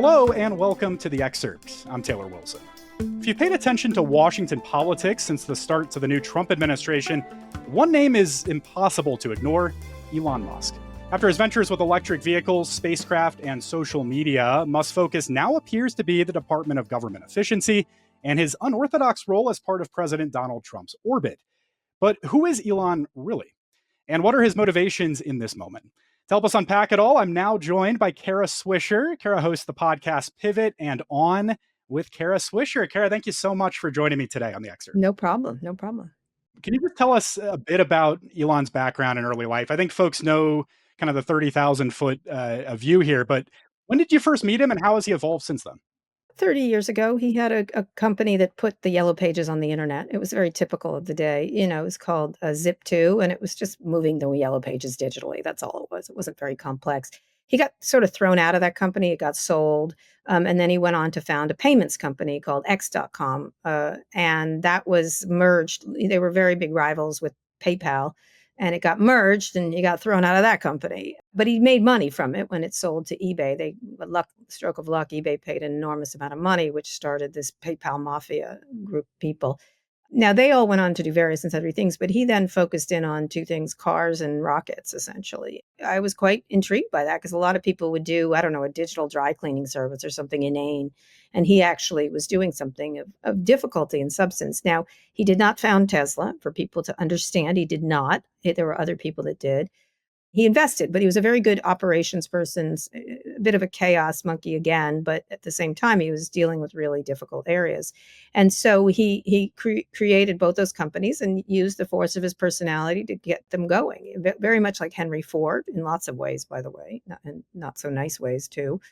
Hello and welcome to the Excerpt. I'm Taylor Wilson. If you've paid attention to Washington politics since the start of the new Trump administration, one name is impossible to ignore: Elon Musk. After his ventures with electric vehicles, spacecraft, and social media, Musk's focus now appears to be the Department of Government Efficiency and his unorthodox role as part of President Donald Trump's orbit. But who is Elon really? And what are his motivations in this moment? To help us unpack it all, I'm now joined by Kara Swisher. Kara hosts the podcast Pivot and On with Kara Swisher. Kara, thank you so much for joining me today on the Excerpt. No problem. No problem. Can you just tell us a bit about Elon's background and early life? I think folks know kind of the 30,000 foot view here, but when did you first meet him and how has he evolved since then? 30 years ago, he had a company that put the yellow pages on the internet. It was very typical of the day. It was called Zip2, and it was just moving the yellow pages digitally. That's all it was. It wasn't very complex. He got sort of thrown out of that company. It got sold. And then he went on to found a payments company called X.com. And that was merged. They were very big rivals with PayPal. And it got merged and he got thrown out of that company. But he made money from it when it sold to eBay. Stroke of luck, eBay paid an enormous amount of money, which started this PayPal mafia group of people. Now, they all went on to do various and sundry things, but he then focused in on two things: cars and rockets, essentially. I was quite intrigued by that because a lot of people would do, I don't know, a digital dry cleaning service or something inane. And he actually was doing something of difficulty and substance. Now, he did not found Tesla, for people to understand. He did not. There were other people that did. He invested, but he was a very good operations person, a bit of a chaos monkey again, but at the same time, he was dealing with really difficult areas. And so he created both those companies and used the force of his personality to get them going, very much like Henry Ford in lots of ways, by the way, and not so nice ways too.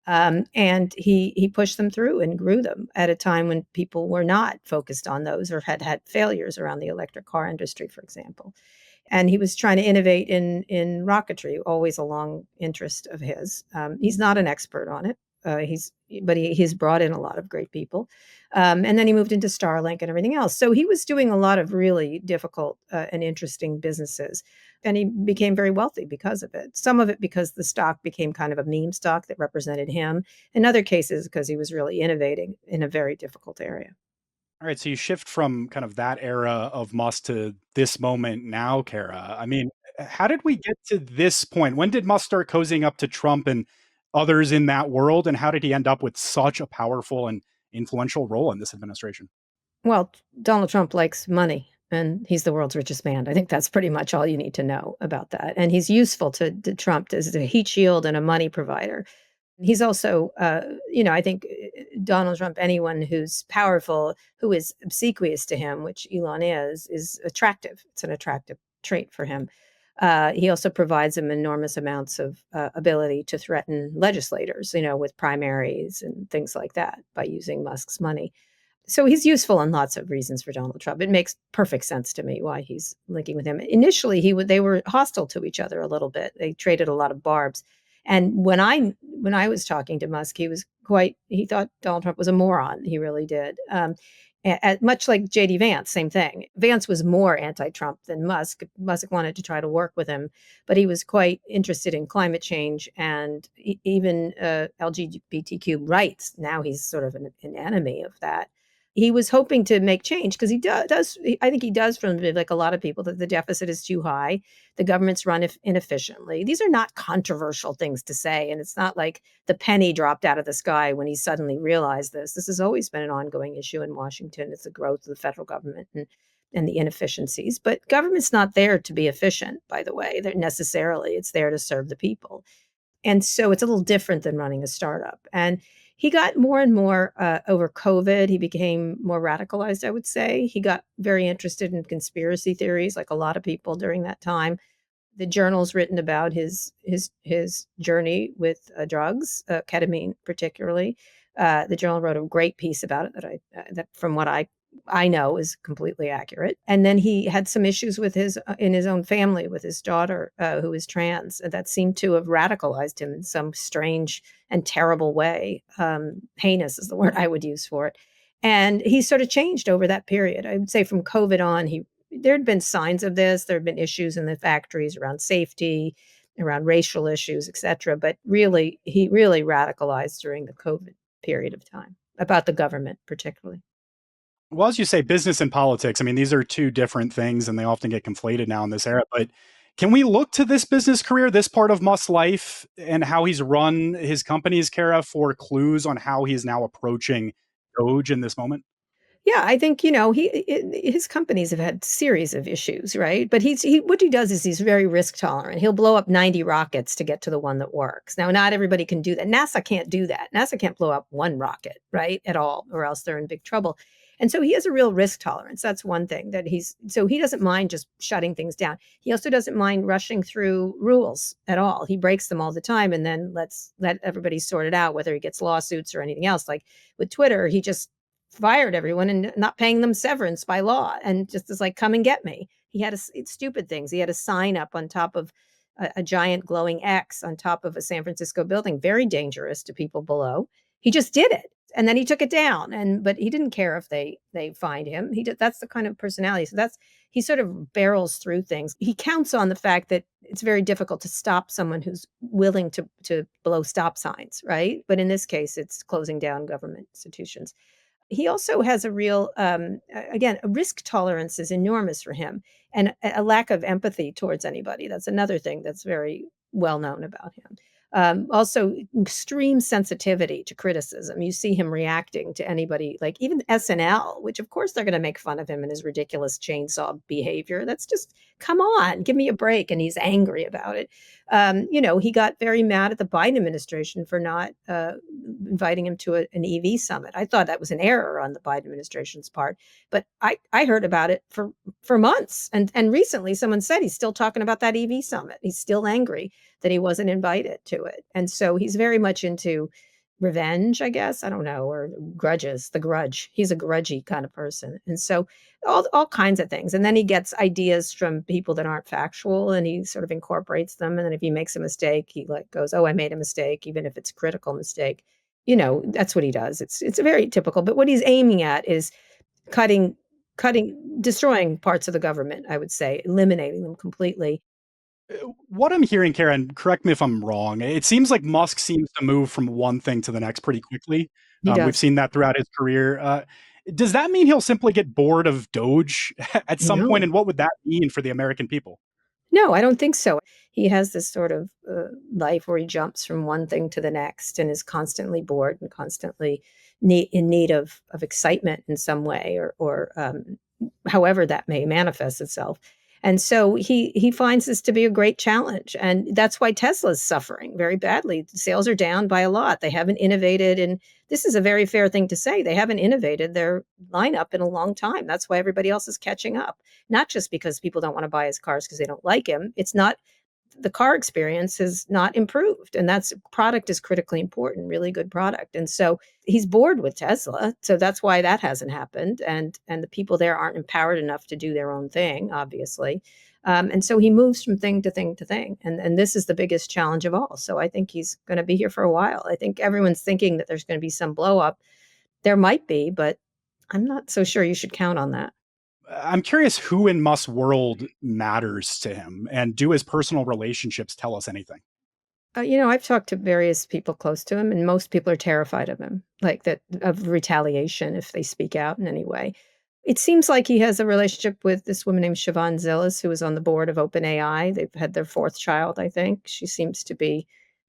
And he pushed them through and grew them at a time when people were not focused on those or had failures around the electric car industry, for example. And he was trying to innovate in rocketry, always a long interest of his. He's not an expert on it. He's brought in a lot of great people. And then he moved into Starlink and everything else. So he was doing a lot of really difficult and interesting businesses. And he became very wealthy because of it. Some of it because the stock became kind of a meme stock that represented him. In other cases, because he was really innovating in a very difficult area. All right, so you shift from kind of that era of Musk to this moment now, Kara. I mean, how did we get to this point? When did Musk start cozying up to Trump and others in that world? And how did he end up with such a powerful and influential role in this administration? Well, Donald Trump likes money, and he's the world's richest man. I think that's pretty much all you need to know about that. And he's useful to Trump as a heat shield and a money provider. He's also, I think Donald Trump, anyone who's powerful, who is obsequious to him, which Elon is attractive. It's an attractive trait for him. He also provides him enormous amounts of ability to threaten legislators, with primaries and things like that by using Musk's money. So he's useful in lots of reasons for Donald Trump. It makes perfect sense to me why he's linking with him. Initially, they were hostile to each other a little bit. They traded a lot of barbs. And when I was talking to Musk, he thought Donald Trump was a moron. He really did. Much like JD Vance, same thing. Vance was more anti-Trump than Musk. Musk wanted to try to work with him, but he was quite interested in climate change and even LGBTQ rights. Now he's sort of an enemy of that. He was hoping to make change because I think he does, from like a lot of people, that the deficit is too high. The government's run inefficiently. These are not controversial things to say. And it's not like the penny dropped out of the sky when he suddenly realized this. This has always been an ongoing issue in Washington. It's the growth of the federal government and the inefficiencies. But government's not there to be efficient, by the way. Necessarily, it's there to serve the people. And so it's a little different than running a startup. And he got more and more over COVID. He became more radicalized, I would say. He got very interested in conspiracy theories, like a lot of people during that time. The journal's written about his journey with drugs, ketamine particularly. The journal wrote a great piece about it that from what I know is completely accurate. And then he had some issues with in his own family with his daughter, who is trans, and that seemed to have radicalized him in some strange and terrible way. Heinous is the word I would use for it. And he sort of changed over that period. I would say from COVID on, there had been signs of this. There had been issues in the factories around safety. around racial issues, etc. But really, he really radicalized during the COVID period of time about the government, particularly. Well, as you say, business and politics, I mean, these are two different things and they often get conflated now in this era. But can we look to this business career, this part of Musk's life, and how he's run his companies, Kara, for clues on how he's now approaching Doge in this moment? Yeah, I think, his companies have had series of issues, right? But what he does is he's very risk tolerant. He'll blow up 90 rockets to get to the one that works. Now, not everybody can do that. NASA can't do that. NASA can't blow up one rocket, right? At all, or else they're in big trouble. And so he has a real risk tolerance. That's one thing that so he doesn't mind just shutting things down. He also doesn't mind rushing through rules at all. He breaks them all the time and then let everybody sort it out, whether he gets lawsuits or anything else. Like with Twitter, he just fired everyone and not paying them severance by law and just is like, come and get me. He had stupid things. He had a sign up on top of a giant glowing X on top of a San Francisco building, very dangerous to people below. He just did it. And then he took it down. But he didn't care if they fined him. That's the kind of personality. So he sort of barrels through things. He counts on the fact that it's very difficult to stop someone who's willing to blow stop signs, right? But in this case, it's closing down government institutions. He also has a real, again, a risk tolerance is enormous for him, and a lack of empathy towards anybody. That's another thing that's very well known about him. Also, extreme sensitivity to criticism. You see him reacting to anybody, like even SNL, which of course they're going to make fun of him and his ridiculous chainsaw behavior. That's just, come on, give me a break. And he's angry about it. He got very mad at the Biden administration for not inviting him to an EV summit. I thought that was an error on the Biden administration's part, but I heard about it for months. And recently someone said he's still talking about that EV summit. He's still angry that he wasn't invited to it. And so he's very much into revenge, I guess. I don't know, or grudges, the grudge. He's a grudgy kind of person. And so all kinds of things. And then he gets ideas from people that aren't factual and he sort of incorporates them. And then if he makes a mistake, he like goes, oh, I made a mistake, even if it's a critical mistake. That's what he does. It's very typical. But what he's aiming at is cutting, destroying parts of the government, I would say, eliminating them completely. What I'm hearing, Karen, correct me if I'm wrong. It seems like Musk seems to move from one thing to the next pretty quickly. He We've does. seen that throughout his career. Does that mean he'll simply get bored of Doge at some point? No. And what would that mean for the American people? No, I don't think so. He has this sort of life where he jumps from one thing to the next and is constantly bored and constantly in need of excitement in some way, or however that may manifest itself. And so he finds this to be a great challenge, and that's why Tesla's suffering very badly. Sales are down by a lot. They haven't innovated, and this is a very fair thing to say. They haven't innovated their lineup in a long time. That's why everybody else is catching up, not just because people don't want to buy his cars because they don't like him. It's not, the car experience has not improved, and that's, product is critically important, really good product. And so he's bored with Tesla, so that's why that hasn't happened, and the people there aren't empowered enough to do their own thing, obviously. And so he moves from thing to thing to thing, and this is the biggest challenge of all. So I think he's going to be here for a while. I think everyone's thinking that there's going to be some blow up. There might be, but I'm not so sure you should count on that. I'm curious who in Musk's world matters to him, and do his personal relationships tell us anything? I've talked to various people close to him, and most people are terrified of him, like that, of retaliation if they speak out in any way. It seems like he has a relationship with this woman named Siobhan Zillis, who is on the board of OpenAI. They've had their fourth child, I think. She seems to be,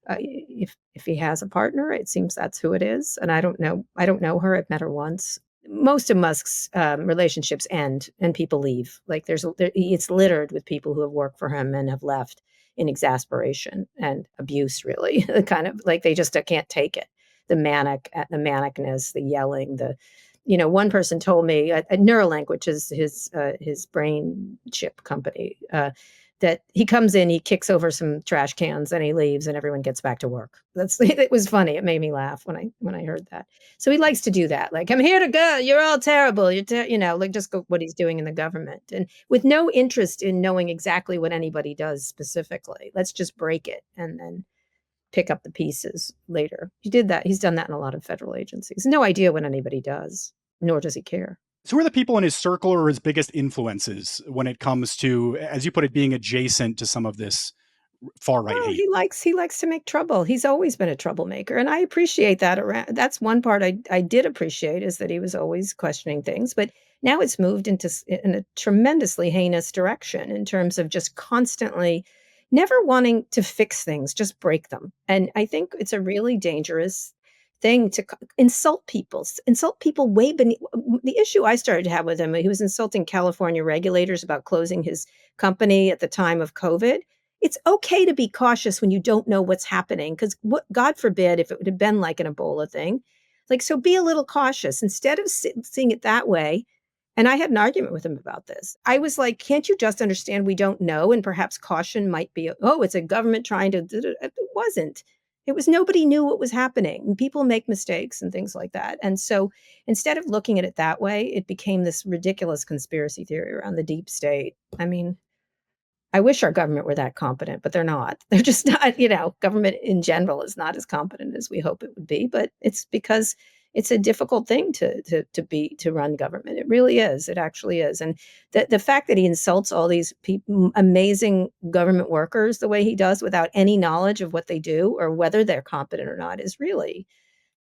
if he has a partner, it seems that's who it is. And I don't know. I don't know her. I've met her once. Most of Musk's relationships end and people leave. Like it's littered with people who have worked for him and have left in exasperation and abuse, really. Kind of like they just can't take it. The manicness, the yelling, one person told me at Neuralink, which is his brain chip company, that he comes in, he kicks over some trash cans, and he leaves, and everyone gets back to work. It was funny. It made me laugh when I heard that. So he likes to do that. Like, I'm here to go. You're all terrible. Like just go, what he's doing in the government, and with no interest in knowing exactly what anybody does specifically. Let's just break it and then pick up the pieces later. He did that. He's done that in a lot of federal agencies. No idea what anybody does, nor does he care. So who are the people in his circle or his biggest influences when it comes to, as you put it, being adjacent to some of this far right Well, hate. he likes to make trouble. He's always been a troublemaker, and I appreciate that around that's one part I did appreciate is that he was always questioning things, but now it's moved in a tremendously heinous direction in terms of just constantly never wanting to fix things, just break them. And I think it's a really dangerous thing to insult people way beneath the issue I started to have with him. He was insulting California regulators about closing his company at the time of COVID. It's okay to be cautious when you don't know what's happening, because what God forbid if it would have been like an Ebola thing. Like, so be a little cautious instead of seeing it that way. And I had an argument with him about this. I was like, can't you just understand we don't know? And perhaps caution might be, oh, it's a government trying to. It wasn't. It was nobody knew what was happening. And people make mistakes and things like that. And so instead of looking at it that way, it became this ridiculous conspiracy theory around the deep state. I mean, I wish our government were that competent, but they're not. They're just not, government in general is not as competent as we hope it would be, but it's because it's a difficult thing to run government. It really is. It actually is. And the fact that he insults all these people, amazing government workers the way he does without any knowledge of what they do or whether they're competent or not is really,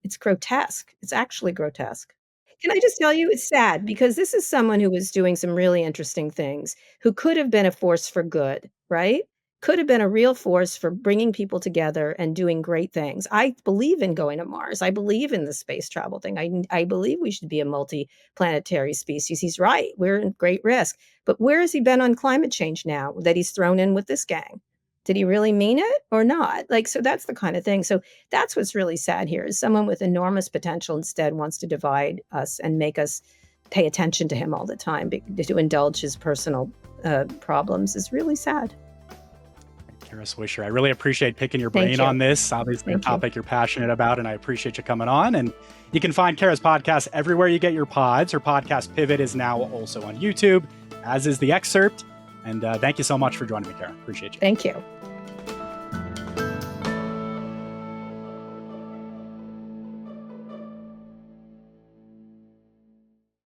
it's grotesque. It's actually grotesque. Can I just tell you, it's sad because this is someone who was doing some really interesting things, who could have been a force for good, right? Could have been a real force for bringing people together and doing great things. I believe in going to Mars. I believe in the space travel thing. I believe we should be a multi-planetary species. He's right. We're in great risk. But where has he been on climate change now that he's thrown in with this gang? Did he really mean it or not? Like, so that's the kind of thing. So that's what's really sad here is someone with enormous potential instead wants to divide us and make us pay attention to him all the time to indulge his personal problems is really sad. Kara Swisher, I really appreciate picking your Thank brain you. on this. Obviously, a Thank you. topic you're passionate about, and I appreciate you coming on. And you can find Kara's podcast everywhere you get your pods. Her podcast Pivot is now also on YouTube, as is The Excerpt. And thank you so much for joining me, Kara. Appreciate you. Thank you.